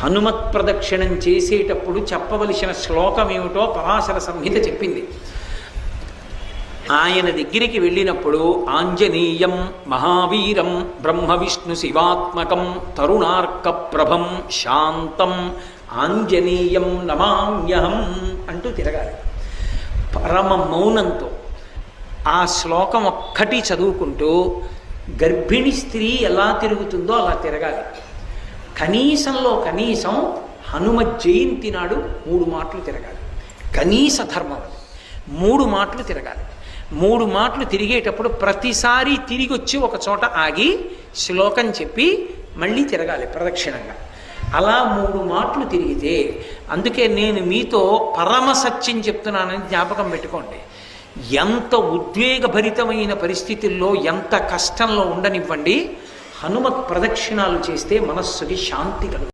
హనుమత్ ప్రదక్షిణం చేసేటప్పుడు చెప్పవలసిన శ్లోకం ఏమిటో పరాశర సంహిత చెప్పింది. ఆయన దగ్గరికి వెళ్ళినప్పుడు ఆంజనేయం మహావీరం బ్రహ్మ విష్ణు శివాత్మకం తరుణార్క ప్రభం శాంతం ఆంజనేయం నమామ్యహం అంటూ తిరగాలి పరమ మౌనంతో. ఆ శ్లోకం ఒక్కటి చదువుకుంటూ గర్భిణి స్త్రీ ఎలా తిరుగుతుందో అలా తిరగాలి. కనీసంలో కనీసం హనుమ జయంతి నాడు 3 మాటలు తిరగాలి. కనీస ధర్మం అది. 3 మాటలు తిరగాలి. 3 మాటలు తిరిగేటప్పుడు ప్రతిసారి తిరిగి వచ్చి ఒక చోట ఆగి శ్లోకం చెప్పి మళ్ళీ తిరగాలి ప్రదక్షిణంగా. అలా 3 మాటలు తిరిగితే, అందుకే నేను మీతో పరమ సత్యం చెప్తున్నానని జ్ఞాపకం పెట్టుకోండి. ఎంత ఉద్వేగభరితమైన పరిస్థితుల్లో ఎంత కష్టంలో ఉండనివ్వండి, హనుమత్ ప్రదక్షిణాలు చేస్తే మనస్సుకి శాంతి కలుగుతుంది.